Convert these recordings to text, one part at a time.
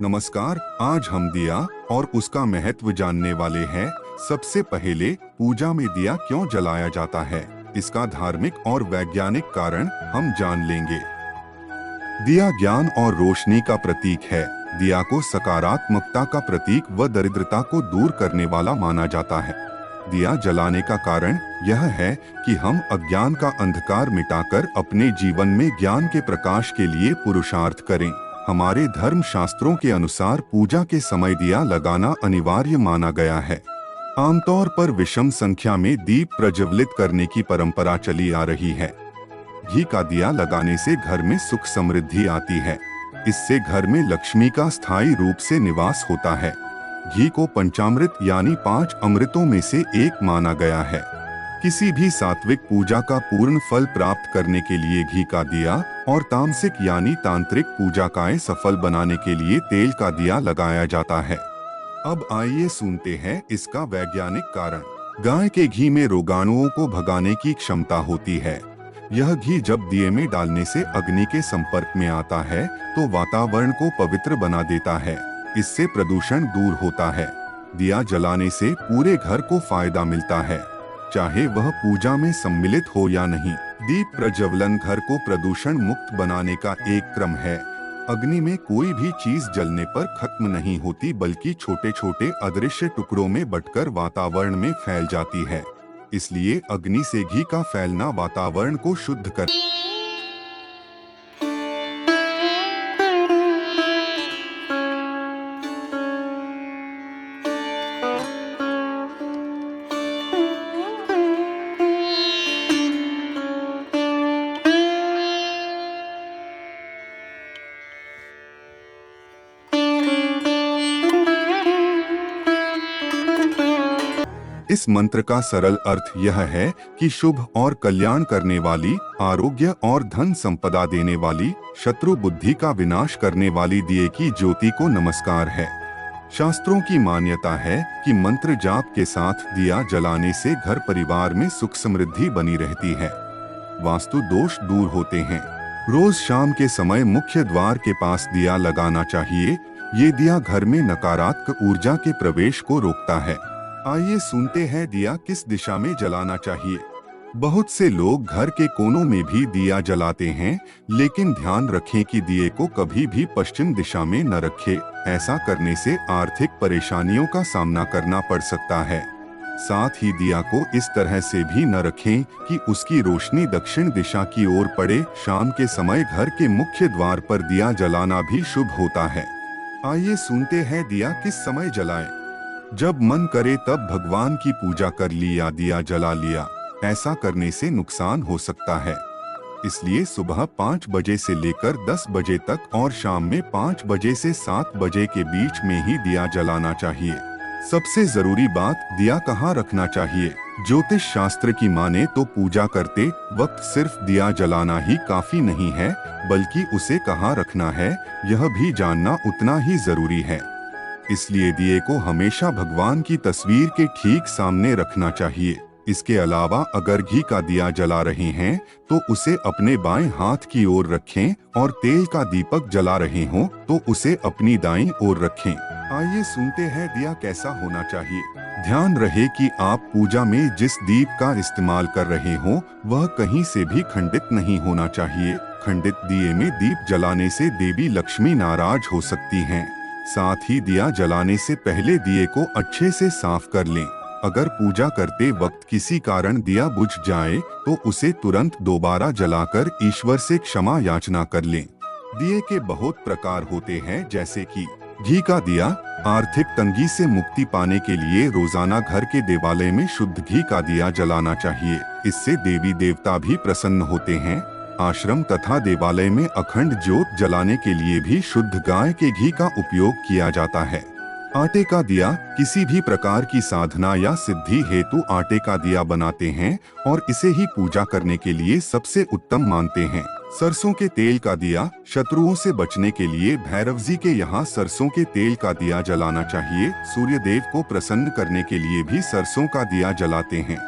नमस्कार। आज हम दिया और उसका महत्व जानने वाले हैं। सबसे पहले पूजा में दिया क्यों जलाया जाता है, इसका धार्मिक और वैज्ञानिक कारण हम जान लेंगे। दिया ज्ञान और रोशनी का प्रतीक है। दिया को सकारात्मकता का प्रतीक व दरिद्रता को दूर करने वाला माना जाता है। दिया जलाने का कारण यह है कि हम अज्ञान का अंधकार मिटाकर अपने जीवन में ज्ञान के प्रकाश के लिए पुरुषार्थ करें। हमारे धर्म शास्त्रों के अनुसार पूजा के समय दिया लगाना अनिवार्य माना गया है। आमतौर पर विषम संख्या में दीप प्रज्वलित करने की परंपरा चली आ रही है। घी का दिया लगाने से घर में सुख समृद्धि आती है। इससे घर में लक्ष्मी का स्थायी रूप से निवास होता है। घी को पंचामृत यानी 5 अमृतों में से एक माना गया है। किसी भी सात्विक पूजा का पूर्ण फल प्राप्त करने के लिए घी का दिया और तामसिक यानी तांत्रिक पूजा का सफल बनाने के लिए तेल का दिया लगाया जाता है। अब आइए सुनते हैं इसका वैज्ञानिक कारण। गाय के घी में रोगाणुओं को भगाने की क्षमता होती है। यह घी जब दिए में डालने से अग्नि के संपर्क में आता है तो वातावरण को पवित्र बना देता है। इससे प्रदूषण दूर होता है। दिया जलाने से पूरे घर को फायदा मिलता है, चाहे वह पूजा में सम्मिलित हो या नहीं। दीप प्रज्वलन घर को प्रदूषण मुक्त बनाने का एक क्रम है। अग्नि में कोई भी चीज जलने पर खत्म नहीं होती, बल्कि छोटे छोटे अदृश्य टुकड़ों में बंटकर वातावरण में फैल जाती है। इसलिए अग्नि से घी का फैलना वातावरण को शुद्ध कर इस मंत्र का सरल अर्थ यह है कि शुभ और कल्याण करने वाली, आरोग्य और धन संपदा देने वाली, शत्रु बुद्धि का विनाश करने वाली दिए की ज्योति को नमस्कार है। शास्त्रों की मान्यता है कि मंत्र जाप के साथ दिया जलाने से घर परिवार में सुख समृद्धि बनी रहती है। वास्तु दोष दूर होते हैं। रोज शाम के समय मुख्य द्वार के पास दिया लगाना चाहिए। ये दिया घर में नकारात्मक ऊर्जा के प्रवेश को रोकता है। आइए सुनते हैं दिया किस दिशा में जलाना चाहिए। बहुत से लोग घर के कोनों में भी दिया जलाते हैं, लेकिन ध्यान रखें कि दिए को कभी भी पश्चिम दिशा में न रखें। ऐसा करने से आर्थिक परेशानियों का सामना करना पड़ सकता है। साथ ही दिया को इस तरह से भी न रखें कि उसकी रोशनी दक्षिण दिशा की ओर पड़े। शाम के समय घर के मुख्य द्वार पर दिया जलाना भी शुभ होता है। आइए सुनते हैं दिया किस समय जलाएं। जब मन करे तब भगवान की पूजा कर ली या दिया जला लिया। ऐसा करने से नुकसान हो सकता है। इसलिए सुबह 5 बजे से लेकर 10 बजे तक और शाम में 5 बजे से 7 बजे के बीच में ही दिया जलाना चाहिए। सबसे जरूरी बात, दिया कहाँ रखना चाहिए। ज्योतिष शास्त्र की माने तो पूजा करते वक्त सिर्फ दिया जलाना ही काफी नहीं है, बल्कि उसे कहाँ रखना है यह भी जानना उतना ही जरूरी है। इसलिए दिए को हमेशा भगवान की तस्वीर के ठीक सामने रखना चाहिए। इसके अलावा अगर घी का दिया जला रहे हैं तो उसे अपने बाएं हाथ की ओर रखें और तेल का दीपक जला रहे हों तो उसे अपनी दाईं ओर रखें। आइए सुनते हैं दिया कैसा होना चाहिए। ध्यान रहे कि आप पूजा में जिस दीप का इस्तेमाल कर रहे हों वह कहीं से भी खंडित नहीं होना चाहिए। खंडित दिए में दीप जलाने से देवी लक्ष्मी नाराज हो सकती हैं। साथ ही दिया जलाने से पहले दिए को अच्छे से साफ कर लें। अगर पूजा करते वक्त किसी कारण दिया बुझ जाए तो उसे तुरंत दोबारा जलाकर ईश्वर से क्षमा याचना कर लें। दिए के बहुत प्रकार होते हैं, जैसे कि घी का दिया। आर्थिक तंगी से मुक्ति पाने के लिए रोजाना घर के देवालय में शुद्ध घी का दिया जलाना चाहिए। इससे देवी देवता भी प्रसन्न होते हैं। आश्रम तथा देवालय में अखंड ज्योत जलाने के लिए भी शुद्ध गाय के घी का उपयोग किया जाता है। आटे का दिया, किसी भी प्रकार की साधना या सिद्धि हेतु आटे का दिया बनाते हैं और इसे ही पूजा करने के लिए सबसे उत्तम मानते हैं। सरसों के तेल का दिया, शत्रुओं से बचने के लिए भैरव जी के यहाँ सरसों के तेल का दिया जलाना चाहिए। सूर्य देव को प्रसन्न करने के लिए भी सरसों का दिया जलाते हैं।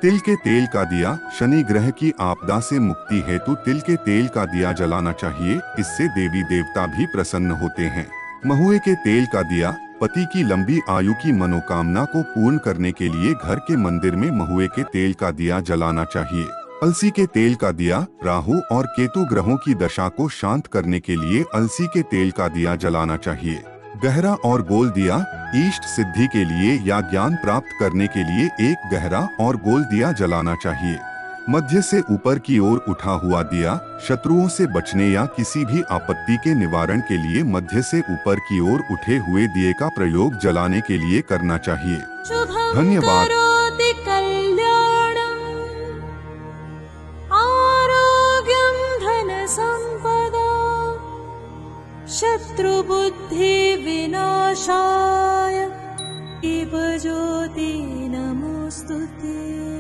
तिल के तेल का दिया, शनि ग्रह की आपदा से मुक्ति हेतु तिल के तेल का दिया जलाना चाहिए। इससे देवी देवता भी प्रसन्न होते हैं। महुए के तेल का दिया पति की लंबी आयु की मनोकामना को पूर्ण करने के लिए घर के मंदिर में महुए के तेल का दिया जलाना चाहिए। अलसी के तेल का दिया राहु और केतु ग्रहों की दशा को शांत करने के लिए अलसी के तेल का दिया जलाना चाहिए। गहरा और गोल दिया इष्ट सिद्धि के लिए या ज्ञान प्राप्त करने के लिए एक गहरा और गोल दिया जलाना चाहिए। मध्य से ऊपर की ओर उठा हुआ दिया शत्रुओं से बचने या किसी भी आपत्ति के निवारण के लिए मध्य से ऊपर की ओर उठे हुए दिए का प्रयोग जलाने के लिए करना चाहिए। धन्यवाद। आरोग्यं धन संपदा शत्रु बुद्धि विनाशाय शिव ज्योति नमोस्तुते।